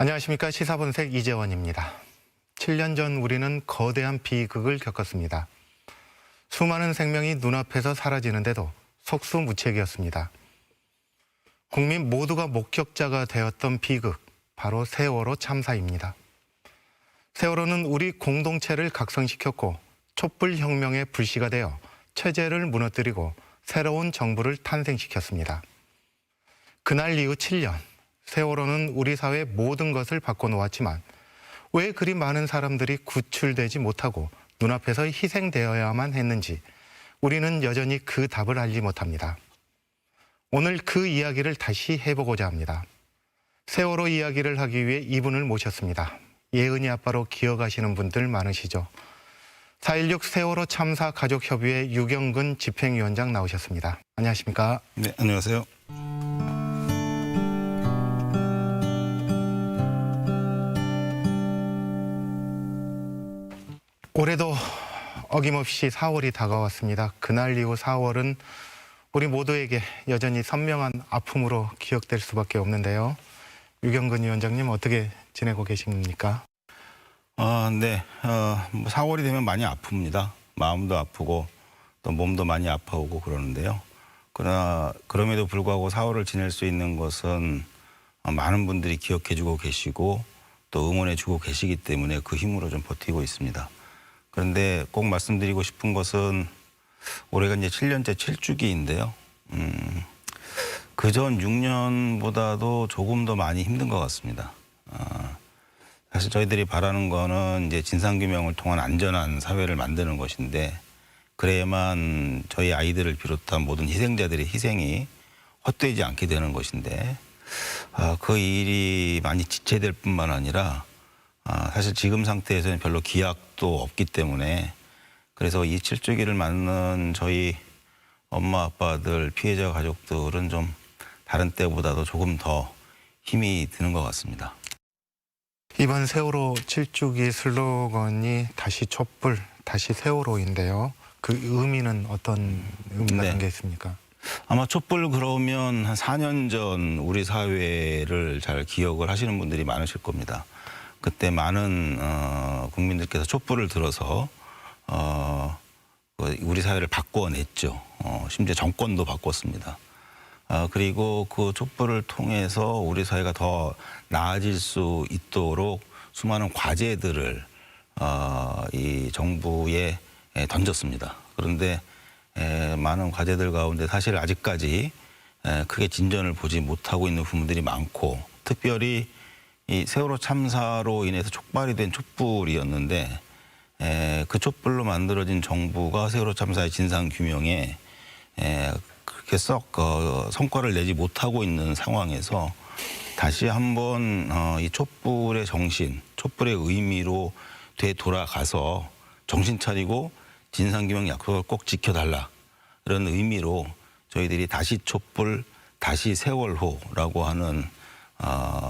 안녕하십니까. 시사본색 이재원입니다. 7년 전 우리는 거대한 비극을 겪었습니다. 수많은 생명이 눈앞에서 사라지는데도 속수무책이었습니다. 국민 모두가 목격자가 되었던 비극, 바로 세월호 참사입니다. 세월호는 우리 공동체를 각성시켰고 촛불혁명의 불씨가 되어 체제를 무너뜨리고 새로운 정부를 탄생시켰습니다. 그날 이후 7년, 세월호는 우리 사회의 모든 것을 바꿔놓았지만 왜 그리 많은 사람들이 구출되지 못하고 눈앞에서 희생되어야만 했는지 우리는 여전히 그 답을 알지 못합니다. 오늘 그 이야기를 다시 해보고자 합니다. 세월호 이야기를 하기 위해 이분을 모셨습니다. 예은이 아빠로 기억하시는 분들 많으시죠? 4.16 세월호 참사 가족협의회 유경근 집행위원장 나오셨습니다. 안녕하십니까? 네, 안녕하세요. 올해도 어김없이 4월이 다가왔습니다. 그날 이후 4월은 우리 모두에게 여전히 선명한 아픔으로 기억될 수밖에 없는데요. 유경근 위원장님 어떻게 지내고 계십니까? 네, 4월이 되면 많이 아픕니다. 마음도 아프고 또 몸도 많이 아파오고 그러는데요. 그러나 그럼에도 불구하고 4월을 지낼 수 있는 것은 많은 분들이 기억해주고 계시고 또 응원해주고 계시기 때문에 그 힘으로 좀 버티고 있습니다. 그런데 꼭 말씀드리고 싶은 것은 올해가 이제 7년째 7주기인데요. 그전 6년보다도 조금 더 많이 힘든 것 같습니다. 사실 저희들이 바라는 거는 이제 진상규명을 통한 안전한 사회를 만드는 것인데 그래야만 저희 아이들을 비롯한 모든 희생자들의 희생이 헛되지 않게 되는 것인데 그 일이 많이 지체될 뿐만 아니라 사실 지금 상태에서는 별로 기약도 없기 때문에 그래서 이 7주기를 맞는 저희 엄마 아빠들 피해자 가족들은 좀 다른 때보다도 조금 더 힘이 드는 것 같습니다. 이번 세월호 7주기 슬로건이 다시 촛불, 다시 세월호인데요. 그 의미는 어떤 의미가 담겨 있습니까? 아마 촛불 그러면 한 4년 전 우리 사회를 잘 기억을 하시는 분들이 많으실 겁니다. 그때 많은 국민들께서 촛불을 들어서 우리 사회를 바꿔냈죠. 심지어 정권도 바꿨습니다. 그리고 그 촛불을 통해서 우리 사회가 더 나아질 수 있도록 수많은 과제들을 이 정부에 던졌습니다. 그런데 많은 과제들 가운데 사실 아직까지 크게 진전을 보지 못하고 있는 부분들이 많고 특별히 이 세월호 참사로 인해서 촉발이 된 촛불이었는데 그 촛불로 만들어진 정부가 세월호 참사의 진상규명에 그렇게 썩 성과를 내지 못하고 있는 상황에서 다시 한번 이 촛불의 정신, 촛불의 의미로 되돌아가서 정신 차리고 진상규명 약속을 꼭 지켜달라 이런 의미로 저희들이 다시 촛불, 다시 세월호라고 하는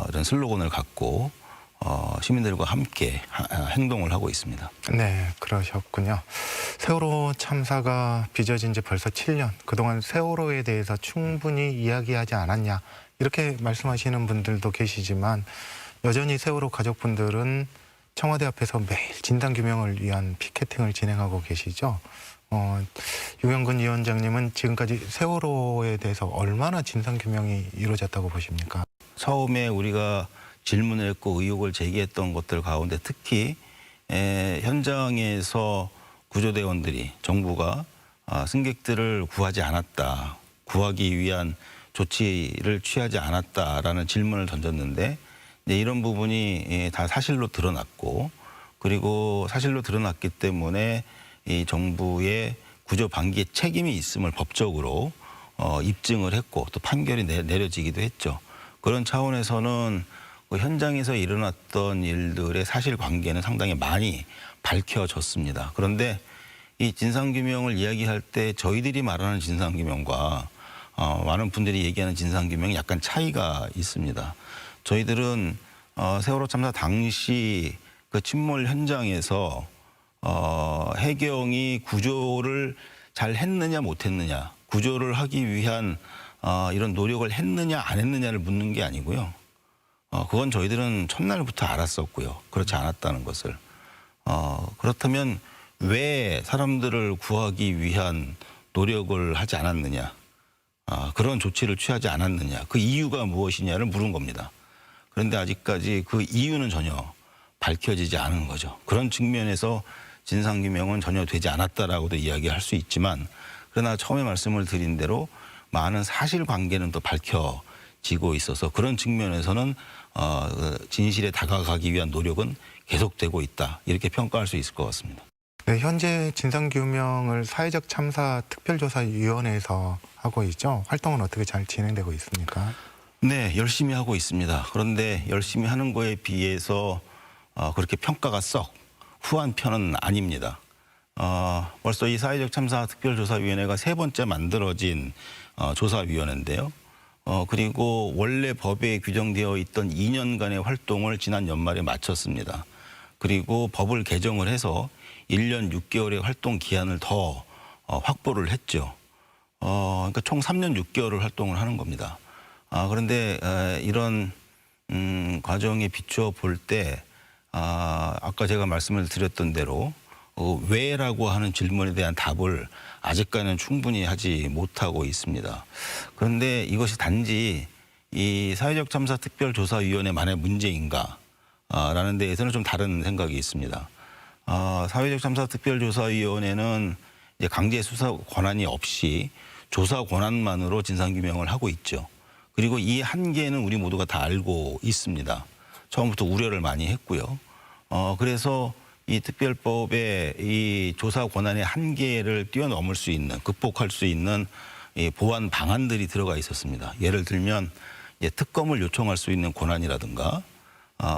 이런 슬로건을 갖고 시민들과 함께 행동을 하고 있습니다. 네, 그러셨군요. 세월호 참사가 빚어진 지 벌써 7년. 그동안 세월호에 대해서 충분히 이야기하지 않았냐 이렇게 말씀하시는 분들도 계시지만 여전히 세월호 가족분들은 청와대 앞에서 매일 진상규명을 위한 피켓팅을 진행하고 계시죠. 유경근 위원장님은 지금까지 세월호에 대해서 얼마나 진상규명이 이루어졌다고 보십니까? 처음에 우리가 질문을 했고 의혹을 제기했던 것들 가운데 특히 현장에서 구조대원들이 정부가 승객들을 구하지 않았다, 구하기 위한 조치를 취하지 않았다라는 질문을 던졌는데 이런 부분이 다 사실로 드러났고 그리고 사실로 드러났기 때문에 이 정부의 구조 방기의 책임이 있음을 법적으로 입증을 했고 또 판결이 내려지기도 했죠. 그런 차원에서는 현장에서 일어났던 일들의 사실관계는 상당히 많이 밝혀졌습니다. 그런데 이 진상규명을 이야기할 때 저희들이 말하는 진상규명과 많은 분들이 얘기하는 진상규명이 약간 차이가 있습니다. 저희들은 세월호 참사 당시 그 침몰 현장에서 해경이 구조를 잘 했느냐 못했느냐, 구조를 하기 위한 이런 노력을 했느냐 안 했느냐를 묻는 게 아니고요. 그건 저희들은 첫날부터 알았었고요. 그렇지 않았다는 것을. 그렇다면 왜 사람들을 구하기 위한 노력을 하지 않았느냐. 그런 조치를 취하지 않았느냐. 그 이유가 무엇이냐를 물은 겁니다. 그런데 아직까지 그 이유는 전혀 밝혀지지 않은 거죠. 그런 측면에서 진상규명은 전혀 되지 않았다라고도 이야기할 수 있지만 그러나 처음에 말씀을 드린 대로 많은 사실관계는 또 밝혀지고 있어서 그런 측면에서는 진실에 다가가기 위한 노력은 계속되고 있다. 이렇게 평가할 수 있을 것 같습니다. 네, 현재 진상규명을 사회적 참사 특별조사위원회에서 하고 있죠. 활동은 어떻게 잘 진행되고 있습니까? 네, 열심히 하고 있습니다. 그런데 열심히 하는 거에 비해서 그렇게 평가가 썩 후한 편은 아닙니다. 벌써 이 사회적 참사 특별조사위원회가 세 번째 만들어진 조사위원회인데요. 그리고 원래 법에 규정되어 있던 2년간의 활동을 지난 연말에 마쳤습니다. 그리고 법을 개정을 해서 1년 6개월의 활동 기한을 더 확보를 했죠. 그러니까 총 3년 6개월을 활동을 하는 겁니다. 그런데 이런 과정에 비추어 볼 때 아까 제가 말씀을 드렸던 대로 왜라고 하는 질문에 대한 답을 아직까지는 충분히 하지 못하고 있습니다. 그런데 이것이 단지 이 사회적 참사 특별조사위원회만의 문제인가? 라는 데에서는 좀 다른 생각이 있습니다. 사회적 참사 특별조사위원회는 이제 강제 수사 권한이 없이 조사 권한만으로 진상규명을 하고 있죠. 그리고 이 한계는 우리 모두가 다 알고 있습니다. 처음부터 우려를 많이 했고요. 그래서 이 특별법에 이 조사 권한의 한계를 뛰어넘을 수 있는, 극복할 수 있는 이 보완 방안들이 들어가 있었습니다. 예를 들면 특검을 요청할 수 있는 권한이라든가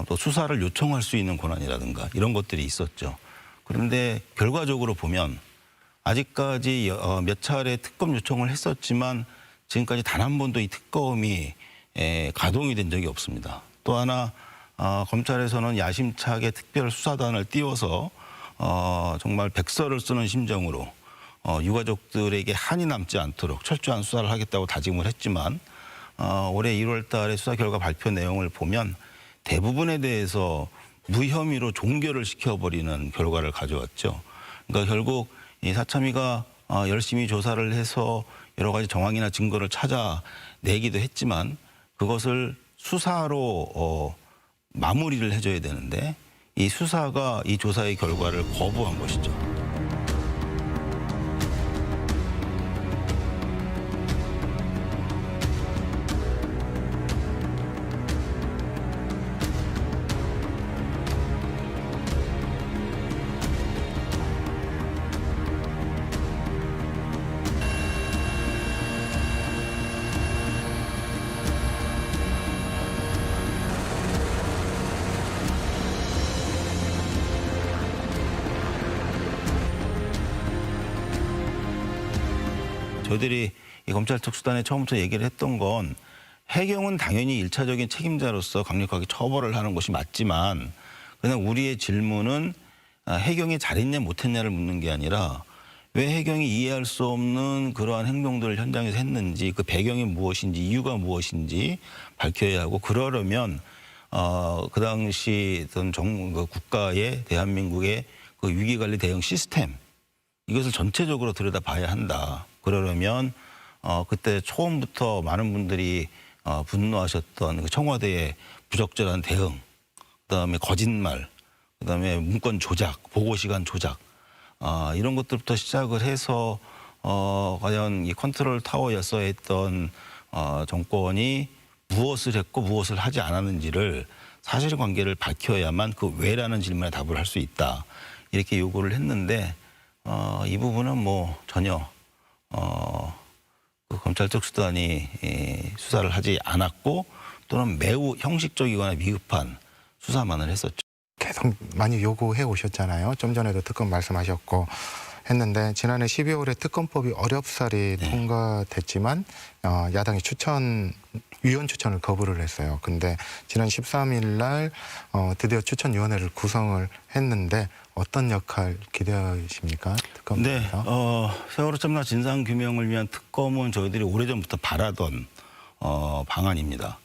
또 수사를 요청할 수 있는 권한이라든가 이런 것들이 있었죠. 그런데 결과적으로 보면 아직까지 몇 차례 특검 요청을 했었지만 지금까지 단 한 번도 이 특검이 가동이 된 적이 없습니다. 또 하나 검찰에서는 야심차게 특별수사단을 띄워서 정말 백서를 쓰는 심정으로 유가족들에게 한이 남지 않도록 철저한 수사를 하겠다고 다짐을 했지만 올해 1월 달에 수사 결과 발표 내용을 보면 대부분에 대해서 무혐의로 종결을 시켜버리는 결과를 가져왔죠. 그러니까 결국 이 사참위가 열심히 조사를 해서 여러 가지 정황이나 증거를 찾아내기도 했지만 그것을 수사로 마무리를 해줘야 되는데 이 수사가 이 조사의 결과를 거부한 것이죠. 저희들이 이 검찰 특수단에 처음부터 얘기를 했던 건 해경은 당연히 일차적인 책임자로서 강력하게 처벌을 하는 것이 맞지만 그냥 우리의 질문은 해경이 잘했냐 못했냐를 묻는 게 아니라 왜 해경이 이해할 수 없는 그러한 행동들을 현장에서 했는지 그 배경이 무엇인지 이유가 무엇인지 밝혀야 하고 그러려면 그 당시 어떤 그 국가의 대한민국의 그 위기관리 대응 시스템 이것을 전체적으로 들여다봐야 한다. 그러려면 그때 처음부터 많은 분들이 분노하셨던 그 청와대의 부적절한 대응, 그다음에 거짓말, 그다음에 문건 조작, 보고 시간 조작 이런 것들부터 시작을 해서 과연 이 컨트롤 타워였어 했던 정권이 무엇을 했고 무엇을 하지 않았는지를 사실관계를 밝혀야만 그 왜라는 질문에 답을 할 수 있다. 이렇게 요구를 했는데 이 부분은 뭐 전혀 그 검찰 특수단이 수사를 하지 않았고 또는 매우 형식적이거나 미흡한 수사만을 했었죠. 계속 많이 요구해 오셨잖아요. 좀 전에도 특검 말씀하셨고 했는데 지난해 12월에 특검법이 어렵사리 네. 통과됐지만 야당이 위원 추천을 거부를 했어요. 근데 지난 13일 날 드디어 추천위원회를 구성을 했는데 어떤 역할 기대하십니까? 네, 특검에서? 세월호 참사 진상 규명을 위한 특검은 저희들이 오래전부터 바라던 방안입니다.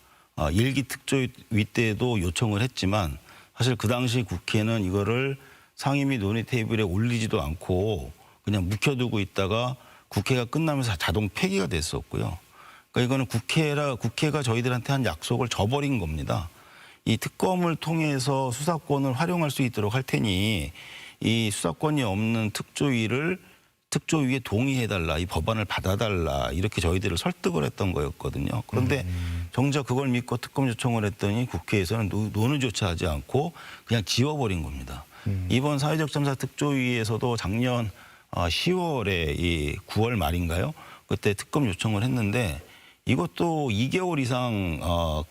일기 특조위 때도 요청을 했지만 사실 그 당시 국회는 이거를 상임위 논의 테이블에 올리지도 않고 그냥 묵혀두고 있다가 국회가 끝나면서 자동 폐기가 됐었고요. 그러니까 이거는 국회가 저희들한테 한 약속을 저버린 겁니다. 이 특검을 통해서 수사권을 활용할 수 있도록 할 테니 이 수사권이 없는 특조위에 동의해달라, 이 법안을 받아달라 이렇게 저희들을 설득을 했던 거였거든요. 그런데 정작 그걸 믿고 특검 요청을 했더니 국회에서는 논의조차 하지 않고 그냥 지워버린 겁니다. 이번 사회적 참사 특조위에서도 작년 10월에 이 9월 말인가요? 그때 특검 요청을 했는데 이것도 2개월 이상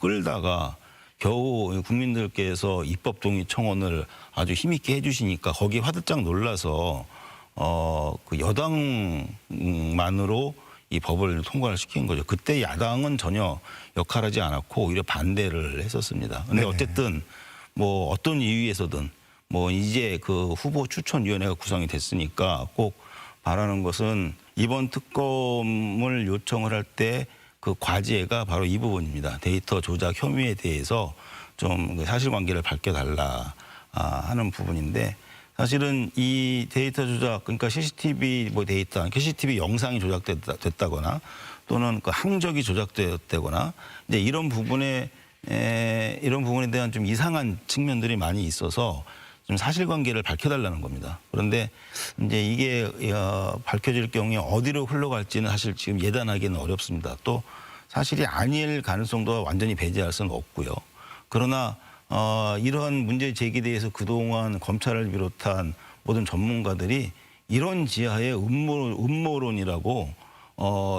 끌다가 겨우 국민들께서 입법 동의 청원을 아주 힘있게 해주시니까 거기에 화들짝 놀라서 그 여당만으로 이 법을 통과를 시킨 거죠. 그때 야당은 전혀 역할하지 않았고 오히려 반대를 했었습니다. 근데 어쨌든 뭐 어떤 이유에서든 뭐 이제 그 후보 추천위원회가 구성이 됐으니까 꼭 바라는 것은 이번 특검을 요청을 할 때 그 과제가 바로 이 부분입니다. 데이터 조작 혐의에 대해서 좀 사실관계를 밝혀달라 하는 부분인데 사실은 이 데이터 조작 그러니까 CCTV 뭐 데이터, CCTV 영상이 조작됐다거나 또는 그 항적이 조작되었다거나 이제 이런 부분에 대한 좀 이상한 측면들이 많이 있어서 좀 사실관계를 밝혀달라는 겁니다. 그런데 이제 이게 밝혀질 경우에 어디로 흘러갈지는 사실 지금 예단하기는 어렵습니다. 또 사실이 아닐 가능성도 완전히 배제할 수는 없고요. 그러나 이러한 문제 제기대에서 그동안 검찰을 비롯한 모든 전문가들이 이런 지하의 음모론이라고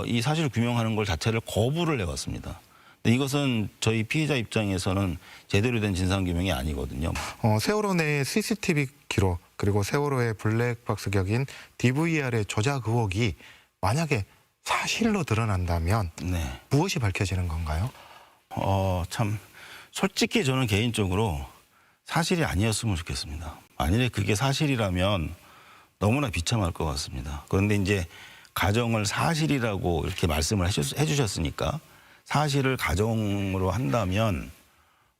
이 사실을 규명하는 걸 자체를 거부를 해왔습니다. 근데 이것은 저희 피해자 입장에서는 제대로 된 진상규명이 아니거든요. 세월호 내 CCTV 기록 그리고 세월호의 블랙박스 격인 DVR의 조작 의혹이 만약에 사실로 드러난다면 네. 무엇이 밝혀지는 건가요? 참 솔직히 저는 개인적으로 사실이 아니었으면 좋겠습니다. 만일에 그게 사실이라면 너무나 비참할 것 같습니다. 그런데 이제 가정을 사실이라고 이렇게 말씀을 해주셨으니까 사실을 가정으로 한다면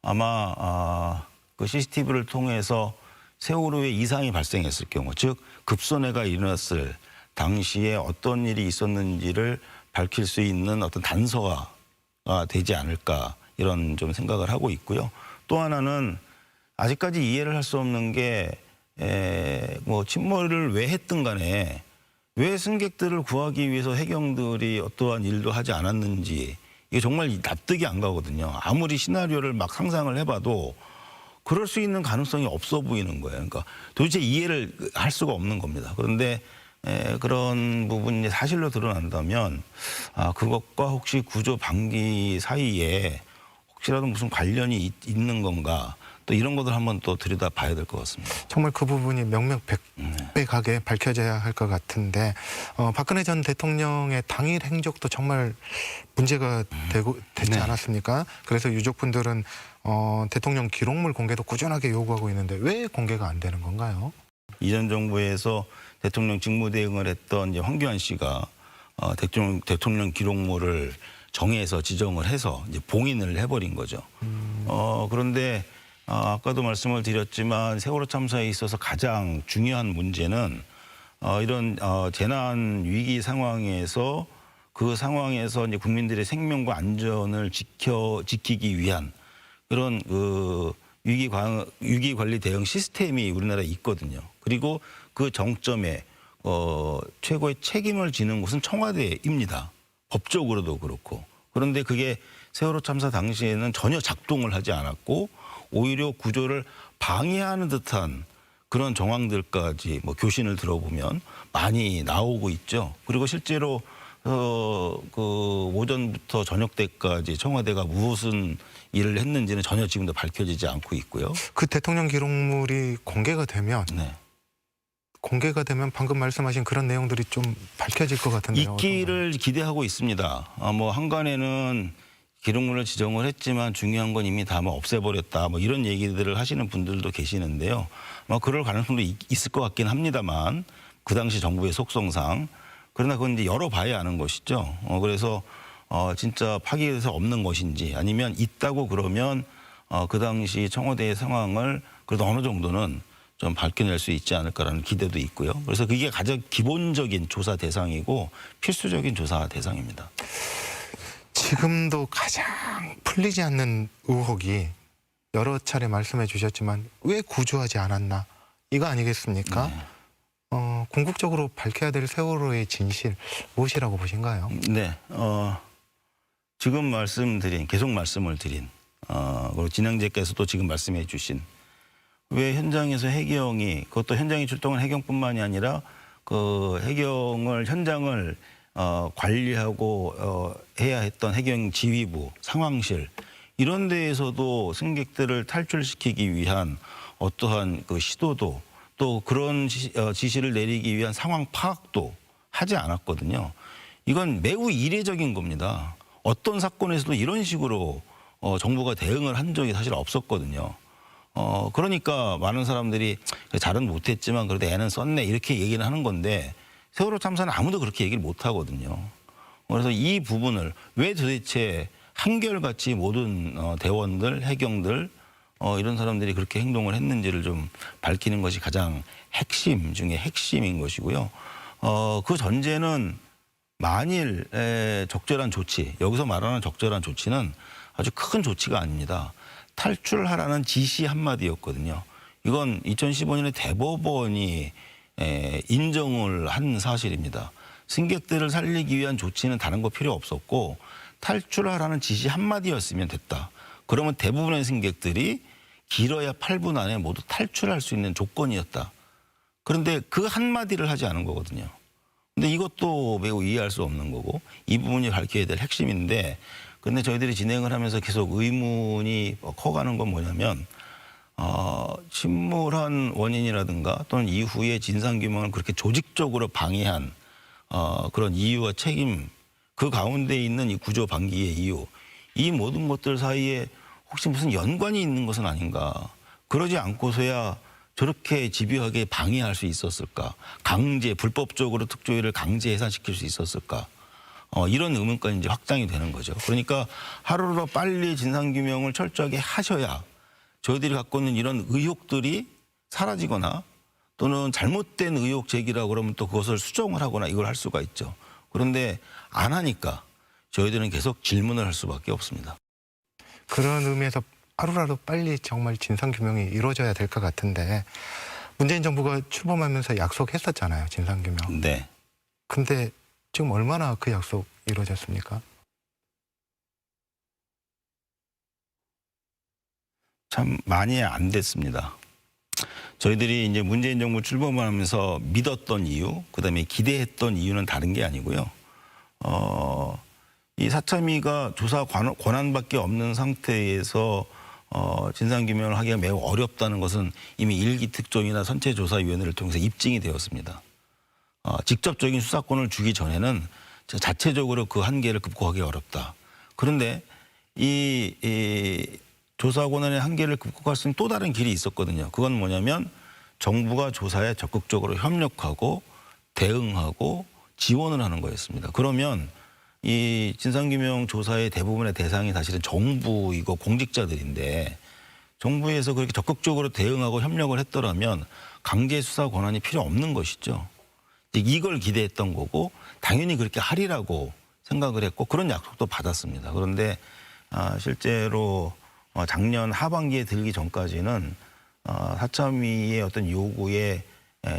아마 그 CCTV를 통해서 세월호에 이상이 발생했을 경우, 즉 급선회가 일어났을 당시에 어떤 일이 있었는지를 밝힐 수 있는 어떤 단서가 되지 않을까 이런 좀 생각을 하고 있고요. 또 하나는 아직까지 이해를 할 수 없는 게 뭐 침몰을 왜 했든 간에 왜 승객들을 구하기 위해서 해경들이 어떠한 일도 하지 않았는지 이게 정말 납득이 안 가거든요. 아무리 시나리오를 막 상상을 해봐도 그럴 수 있는 가능성이 없어 보이는 거예요. 그러니까 도대체 이해를 할 수가 없는 겁니다. 그런데 그런 부분이 사실로 드러난다면 그것과 혹시 구조 방기 사이에 혹시라도 무슨 관련이 있는 건가 또 이런 것들 한번 또 들여다봐야 될 것 같습니다. 정말 그 부분이 명명백백하게 밝혀져야 할 것 같은데 박근혜 전 대통령의 당일 행적도 정말 문제가 됐지 네. 않았습니까? 그래서 유족분들은 대통령 기록물 공개도 꾸준하게 요구하고 있는데 왜 공개가 안 되는 건가요? 이전 정부에서 대통령 직무대행을 했던 이제 황교안 씨가 대통령 기록물을 정해서 지정을 해서 이제 봉인을 해버린 거죠. 그런데 아까도 말씀을 드렸지만 세월호 참사에 있어서 가장 중요한 문제는 이런 재난 위기 상황에서 그 상황에서 이제 국민들의 생명과 안전을 지키기 위한 그런 그 위기 관리 대응 시스템이 우리나라에 있거든요. 그리고 그 정점에 최고의 책임을 지는 곳은 청와대입니다. 법적으로도 그렇고. 그런데 그게 세월호 참사 당시에는 전혀 작동을 하지 않았고 오히려 구조를 방해하는 듯한 그런 정황들까지 뭐 교신을 들어보면 많이 나오고 있죠. 그리고 실제로 그 오전부터 저녁 때까지 청와대가 무슨 일을 했는지는 전혀 지금도 밝혀지지 않고 있고요. 그 대통령 기록물이 공개가 되면 네. 방금 말씀하신 그런 내용들이 좀 밝혀질 것 같은데요. 있기를 기대하고 있습니다. 뭐 한간에는 기록물을 지정을 했지만 중요한 건 이미 다 뭐 없애버렸다. 뭐 이런 얘기들을 하시는 분들도 계시는데요. 그럴 가능성도 있을 것 같긴 합니다만 그 당시 정부의 속성상 그러나 그건 이제 열어봐야 아는 것이죠. 그래서 진짜 파기돼서 없는 것인지 아니면 있다고 그러면 그 당시 청와대의 상황을 그래도 어느 정도는 좀 밝혀낼 수 있지 않을까라는 기대도 있고요. 그래서 그게 가장 기본적인 조사 대상이고 필수적인 조사 대상입니다. 지금도 가장 풀리지 않는 의혹이 여러 차례 말씀해 주셨지만 왜 구조하지 않았나 이거 아니겠습니까? 네. 궁극적으로 밝혀야 될 세월호의 진실 무엇이라고 보신가요? 네. 지금 계속 말씀을 드린 그리고 진행자께서도 지금 말씀해 주신 왜 현장에서 해경이 그것도 현장에 출동한 해경뿐만이 아니라 그 현장을 관리하고 해야 했던 해경 지휘부, 상황실 이런 데에서도 승객들을 탈출시키기 위한 어떠한 그 시도도 또 그런 지시를 내리기 위한 상황 파악도 하지 않았거든요. 이건 매우 이례적인 겁니다. 어떤 사건에서도 이런 식으로 정부가 대응을 한 적이 사실 없었거든요. 그러니까 많은 사람들이 잘은 못했지만 그래도 애는 썼네 이렇게 얘기를 하는 건데 세월호 참사는 아무도 그렇게 얘기를 못 하거든요. 그래서 이 부분을 왜 도대체 한결같이 모든 대원들, 해경들 이런 사람들이 그렇게 행동을 했는지를 좀 밝히는 것이 가장 핵심 중에 핵심인 것이고요. 그 전제는 만일 적절한 조치, 여기서 말하는 적절한 조치는 아주 큰 조치가 아닙니다. 탈출하라는 지시 한마디였거든요. 이건 2015년에 대법원이 인정을 한 사실입니다. 승객들을 살리기 위한 조치는 다른 거 필요 없었고 탈출하라는 지시 한마디였으면 됐다. 그러면 대부분의 승객들이 길어야 8분 안에 모두 탈출할 수 있는 조건이었다. 그런데 그 한마디를 하지 않은 거거든요. 근데 이것도 매우 이해할 수 없는 거고 이 부분이 밝혀야 될 핵심인데 근데 저희들이 진행을 하면서 계속 의문이 커가는 건 뭐냐면 침몰한 원인이라든가 또는 이후에 진상규명을 그렇게 조직적으로 방해한 그런 이유와 책임 그 가운데 있는 이 구조 방기의 이유 이 모든 것들 사이에 혹시 무슨 연관이 있는 것은 아닌가 그러지 않고서야 저렇게 집요하게 방해할 수 있었을까 불법적으로 특조위를 강제 해산시킬 수 있었을까 이런 의문까지 이제 확장이 되는 거죠. 그러니까 하루로 빨리 진상규명을 철저하게 하셔야 저희들이 갖고 있는 이런 의혹들이 사라지거나 또는 잘못된 의혹 제기라고 그러면 또 그것을 수정을 하거나 이걸 할 수가 있죠. 그런데 안 하니까 저희들은 계속 질문을 할 수밖에 없습니다. 그런 의미에서 하루라도 빨리 정말 진상규명이 이루어져야 될 것 같은데 문재인 정부가 출범하면서 약속했었잖아요. 진상규명. 네. 근데 지금 얼마나 그 약속 이루어졌습니까? 참 많이 안 됐습니다. 저희들이 이제 문재인 정부 출범하면서 믿었던 이유, 그다음에 기대했던 이유는 다른 게 아니고요. 이 사참위가 조사 권한밖에 없는 상태에서 진상규명을 하기가 매우 어렵다는 것은 이미 일기특종이나 선체조사위원회를 통해서 입증이 되었습니다. 직접적인 수사권을 주기 전에는 자체적으로 그 한계를 극복하기 어렵다. 그런데 이 조사 권한의 한계를 극복할 수 있는 또 다른 길이 있었거든요. 그건 뭐냐면 정부가 조사에 적극적으로 협력하고 대응하고 지원을 하는 거였습니다. 그러면 이 진상규명 조사의 대부분의 대상이 사실은 정부이고 공직자들인데 정부에서 그렇게 적극적으로 대응하고 협력을 했더라면 강제 수사 권한이 필요 없는 것이죠. 이걸 기대했던 거고 당연히 그렇게 하리라고 생각을 했고 그런 약속도 받았습니다. 그런데 실제로 작년 하반기에 들기 전까지는 사참위의 어떤 요구에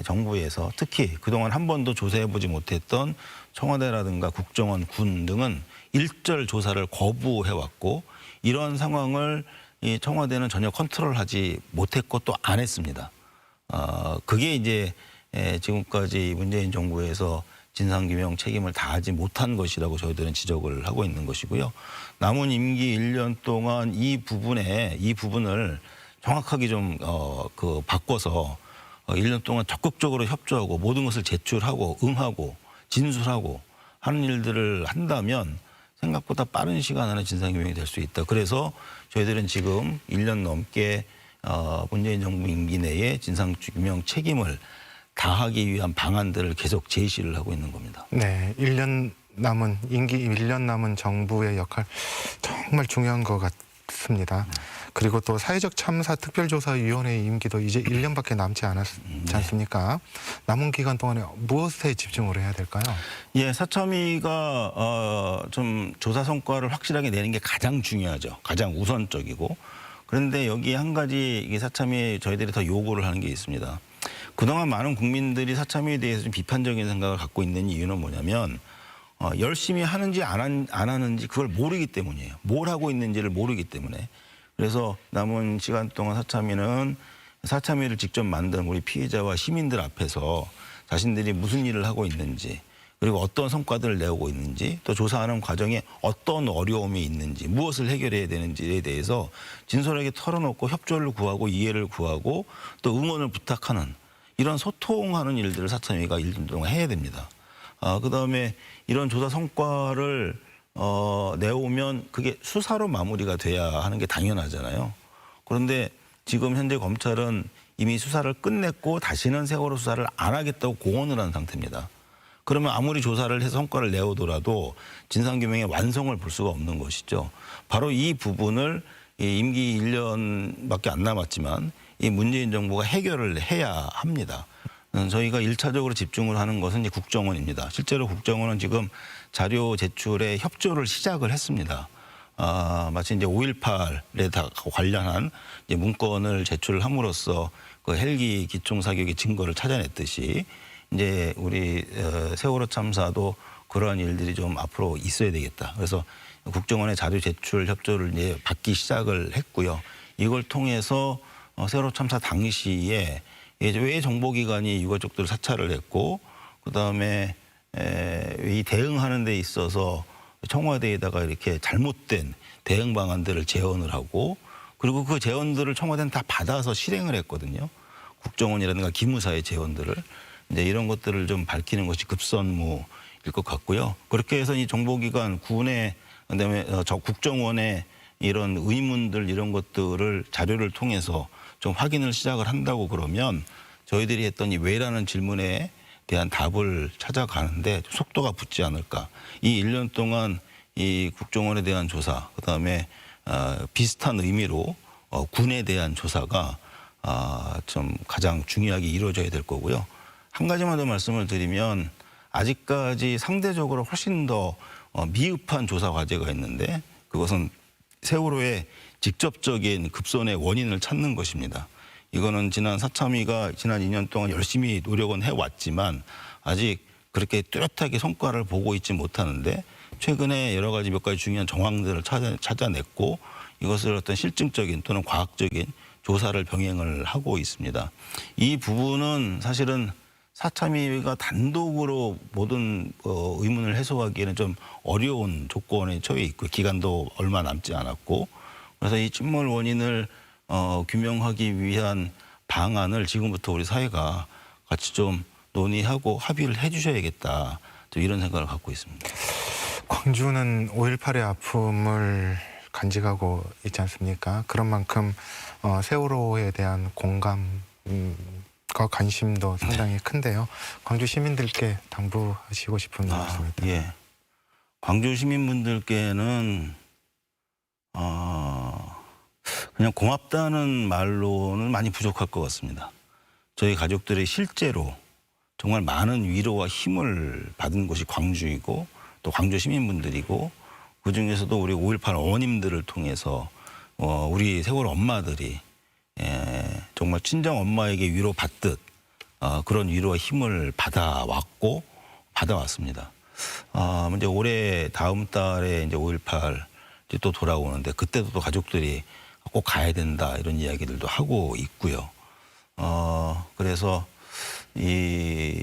정부에서 특히 그동안 한 번도 조사해보지 못했던 청와대라든가 국정원, 군 등은 일절 조사를 거부해왔고 이런 상황을 이 청와대는 전혀 컨트롤하지 못했고 또 안 했습니다. 그게 이제 지금까지 문재인 정부에서 진상규명 책임을 다하지 못한 것이라고 저희들은 지적을 하고 있는 것이고요. 남은 임기 1년 동안 이 부분을 정확하게 좀 바꿔서 1년 동안 적극적으로 협조하고 모든 것을 제출하고 응하고 진술하고 하는 일들을 한다면 생각보다 빠른 시간 안에 진상규명이 될 수 있다. 그래서 저희들은 지금 1년 넘게 문재인 정부 임기 내에 진상규명 책임을 다하기 위한 방안들을 계속 제시를 하고 있는 겁니다. 네, 1년 남은 임기 1년 남은 정부의 역할 정말 중요한 것 같습니다. 그리고 또 사회적 참사 특별조사위원회 임기도 이제 1년밖에 남지 않았지 않습니까? 남은 기간 동안에 무엇에 집중을 해야 될까요? 예, 사참위가 좀 조사 성과를 확실하게 내는 게 가장 중요하죠. 가장 우선적이고. 그런데 여기 한 가지 이게 사참위에 저희들이 더 요구를 하는 게 있습니다. 그동안 많은 국민들이 사참위에 대해서 좀 비판적인 생각을 갖고 있는 이유는 뭐냐면 열심히 하는지 안 하는지 그걸 모르기 때문이에요. 뭘 하고 있는지를 모르기 때문에. 그래서 남은 시간 동안 사참위는 사참위를 직접 만든 우리 피해자와 시민들 앞에서 자신들이 무슨 일을 하고 있는지 그리고 어떤 성과들을 내오고 있는지 또 조사하는 과정에 어떤 어려움이 있는지 무엇을 해결해야 되는지에 대해서 진솔하게 털어놓고 협조를 구하고 이해를 구하고 또 응원을 부탁하는 이런 소통하는 일들을 사참위가 1년 동안 해야 됩니다. 그다음에 이런 조사 성과를 내오면 그게 수사로 마무리가 돼야 하는 게 당연하잖아요. 그런데 지금 현재 검찰은 이미 수사를 끝냈고 다시는 세월호 수사를 안 하겠다고 공언을 한 상태입니다. 그러면 아무리 조사를 해서 성과를 내오더라도 진상규명의 완성을 볼 수가 없는 것이죠. 바로 이 부분을 임기 1년밖에 안 남았지만 이 문재인 정부가 해결을 해야 합니다. 저희가 1차적으로 집중을 하는 것은 이제 국정원입니다. 실제로 국정원은 지금 자료 제출에 협조를 시작을 했습니다. 마치 이제 5.18에 다 관련한 이제 문건을 제출을 함으로써 그 헬기 기총 사격의 증거를 찾아냈듯이 이제 우리 세월호 참사도 그러한 일들이 좀 앞으로 있어야 되겠다. 그래서 국정원의 자료 제출 협조를 이제 받기 시작을 했고요. 이걸 통해서 세월호 참사 당시에 왜 정보기관이 유가족들을 사찰을 했고 그다음에 이 대응하는 데 있어서 청와대에다가 이렇게 잘못된 대응 방안들을 제언을 하고 그리고 그 제언들을 청와대는 다 받아서 실행을 했거든요. 국정원이라든가 기무사의 제언들을 이제 이런 것들을 좀 밝히는 것이 급선무일 것 같고요. 그렇게 해서 이 정보기관 군의 그다음에 저 국정원의 이런 의문들 이런 것들을 자료를 통해서 좀 확인을 시작을 한다고 그러면 저희들이 했던 이 왜라는 질문에 대한 답을 찾아가는데 속도가 붙지 않을까. 이 1년 동안 이 국정원에 대한 조사, 그다음에 비슷한 의미로 군에 대한 조사가 좀 가장 중요하게 이루어져야 될 거고요. 한 가지만 더 말씀을 드리면 아직까지 상대적으로 훨씬 더 미흡한 조사 과제가 있는데 그것은 세월호의 직접적인 급선의 원인을 찾는 것입니다. 이거는 지난 사참위가 지난 2년 동안 열심히 노력은 해왔지만 아직 그렇게 뚜렷하게 성과를 보고 있지 못하는데 최근에 여러 가지 몇 가지 중요한 정황들을 찾아냈고 이것을 어떤 실증적인 또는 과학적인 조사를 병행을 하고 있습니다. 이 부분은 사실은 사참위가 단독으로 모든 의문을 해소하기에는 좀 어려운 조건에 처해 있고 기간도 얼마 남지 않았고 그래서 이 침몰 원인을 규명하기 위한 방안을 지금부터 우리 사회가 같이 좀 논의하고 합의를 해 주셔야겠다. 좀 이런 생각을 갖고 있습니다. 광주는 5.18의 아픔을 간직하고 있지 않습니까? 그런 만큼 세월호에 대한 공감과 관심도 상당히 큰데요. 광주 시민들께 당부하시고 싶은 말씀입니다. 예. 광주 시민분들께는 그냥 고맙다는 말로는 많이 부족할 것 같습니다. 저희 가족들이 실제로 정말 많은 위로와 힘을 받은 곳이 광주이고 또 광주 시민분들이고 그중에서도 우리 5.18 어머님들을 통해서 우리 세월호 엄마들이 정말 친정 엄마에게 위로받듯 그런 위로와 힘을 받아왔고 받아왔습니다. 이제 올해 다음 달에 이제 5.18 이제 또 돌아오는데 그때도 또 가족들이 꼭 가야 된다 이런 이야기들도 하고 있고요. 그래서 이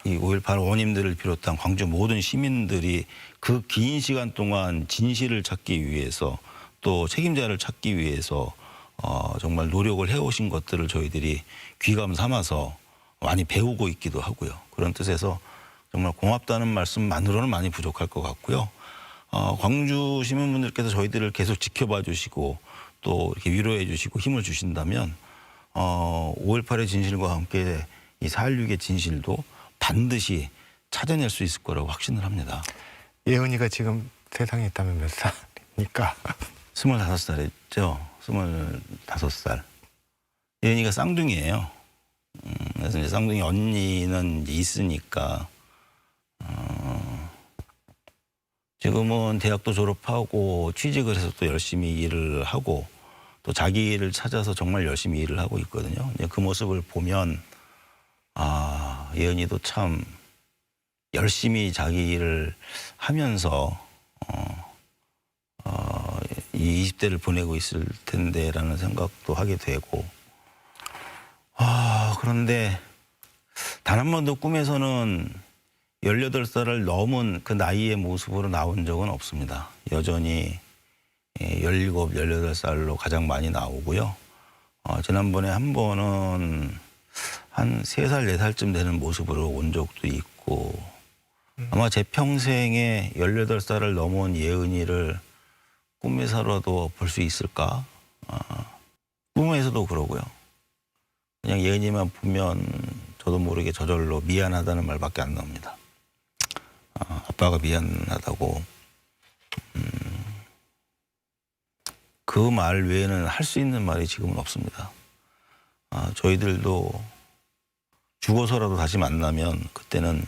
5.18 어머님들을 비롯한 광주 모든 시민들이 그 긴 시간 동안 진실을 찾기 위해서 또 책임자를 찾기 위해서 정말 노력을 해오신 것들을 저희들이 귀감 삼아서 많이 배우고 있기도 하고요. 그런 뜻에서 정말 고맙다는 말씀만으로는 많이 부족할 것 같고요. 광주 시민분들께서 저희들을 계속 지켜봐 주시고 또 이렇게 위로해 주시고 힘을 주신다면 5.18의 진실과 함께 이 4.16의 진실도 반드시 찾아낼 수 있을 거라고 확신을 합니다. 예은이가 지금 세상에 있다면 몇 살입니까? 25살이죠. 25살. 예은이가 쌍둥이에요. 그래서 이제 쌍둥이 언니는 이제 있으니까 지금은 대학도 졸업하고 취직을 해서 또 열심히 일을 하고 또 자기 일을 찾아서 정말 열심히 일을 하고 있거든요. 이제 그 모습을 보면 예은이도 참 열심히 자기 일을 하면서 이 20대를 보내고 있을 텐데라는 생각도 하게 되고 그런데 단 한 번도 꿈에서는 18살을 넘은 그 나이의 모습으로 나온 적은 없습니다. 여전히 17, 18살로 가장 많이 나오고요. 지난번에 한 번은 한 3살, 4살쯤 되는 모습으로 온 적도 있고 아마 제 평생에 18살을 넘은 예은이를 꿈에서라도 볼 수 있을까? 꿈에서도 그러고요. 그냥 예은이만 보면 저도 모르게 저절로 미안하다는 말밖에 안 나옵니다. 아빠가 미안하다고 그 말 외에는 할 수 있는 말이 지금은 없습니다. 저희들도 죽어서라도 다시 만나면 그때는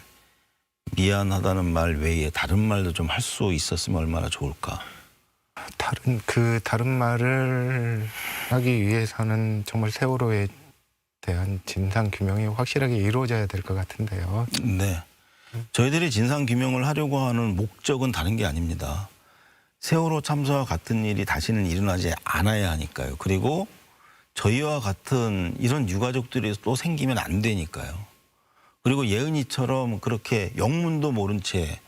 미안하다는 말 외에 다른 말도 좀 할 수 있었으면 얼마나 좋을까. 다른 말을 하기 위해서는 정말 세월호에 대한 진상 규명이 확실하게 이루어져야 될 것 같은데요. 네. 저희들이 진상 규명을 하려고 하는 목적은 다른 게 아닙니다. 세월호 참사와 같은 일이 다시는 일어나지 않아야 하니까요. 그리고 저희와 같은 이런 유가족들이 또 생기면 안 되니까요. 그리고 예은이처럼 그렇게 영문도 모른 채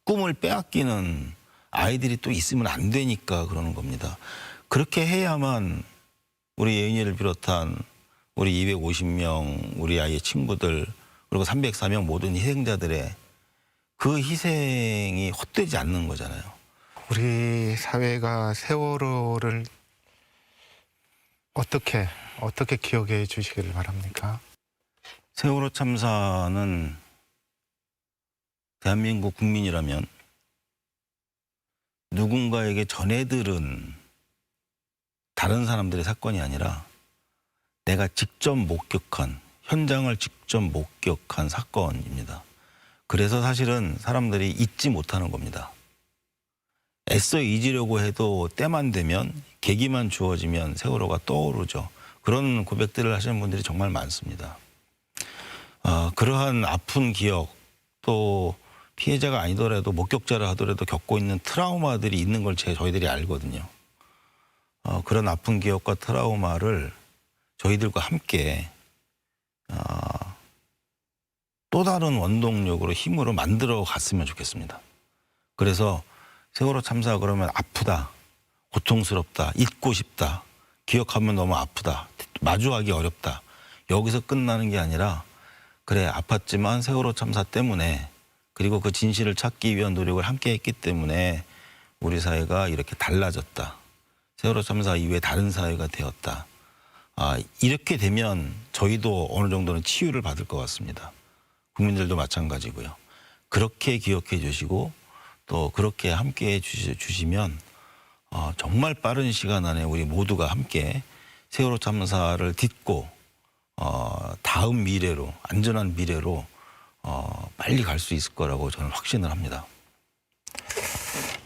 꿈을 빼앗기는 아이들이 또 있으면 안 되니까 그러는 겁니다. 그렇게 해야만 우리 예은이를 비롯한 우리 250명 우리 아이의 친구들 그리고 304명 모든 희생자들의 그 희생이 헛되지 않는 거잖아요. 우리 사회가 세월호를 어떻게 기억해 주시기를 바랍니까? 세월호 참사는 대한민국 국민이라면 누군가에게 전해들은 다른 사람들의 사건이 아니라 내가 직접 목격한, 현장을 직접 목격한 사건입니다. 그래서 사실은 사람들이 잊지 못하는 겁니다. 애써 잊으려고 해도 때만 되면, 계기만 주어지면 세월호가 떠오르죠. 그런 고백들을 하시는 분들이 정말 많습니다. 그러한 아픈 기억, 또 피해자가 아니더라도 목격자라 하더라도 겪고 있는 트라우마들이 있는 걸 저희들이 알거든요. 그런 아픈 기억과 트라우마를 저희들과 함께 또 다른 원동력으로 힘으로 만들어 갔으면 좋겠습니다. 그래서 세월호 참사 그러면 아프다, 고통스럽다, 잊고 싶다, 기억하면 너무 아프다, 마주하기 어렵다. 여기서 끝나는 게 아니라 그래 아팠지만 세월호 참사 때문에 그리고 그 진실을 찾기 위한 노력을 함께 했기 때문에 우리 사회가 이렇게 달라졌다. 세월호 참사 이후에 다른 사회가 되었다. 이렇게 되면 저희도 어느 정도는 치유를 받을 것 같습니다. 국민들도 마찬가지고요. 그렇게 기억해 주시고 또 그렇게 함께 해 주시면 정말 빠른 시간 안에 우리 모두가 함께 세월호 참사를 딛고 다음 미래로, 안전한 미래로 빨리 갈 수 있을 거라고 저는 확신을 합니다.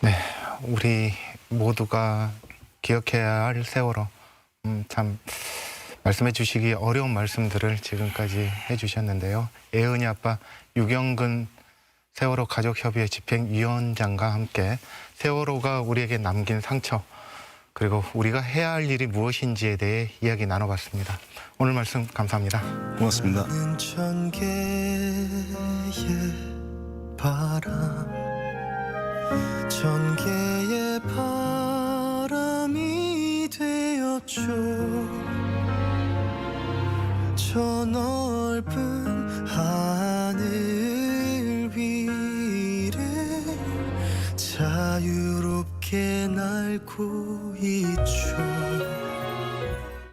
네, 우리 모두가 기억해야 할 세월호. 참 말씀해 주시기 어려운 말씀들을 지금까지 해주셨는데요. 예은이 아빠 유경근 세월호 가족협의회 집행위원장과 함께 세월호가 우리에게 남긴 상처 그리고 우리가 해야 할 일이 무엇인지에 대해 이야기 나눠봤습니다. 오늘 말씀 감사합니다. 고맙습니다. 천 개의 바람, 천 개의 바람이 되었죠. 저 넓은 하늘 위를 자유롭게 날고 있죠.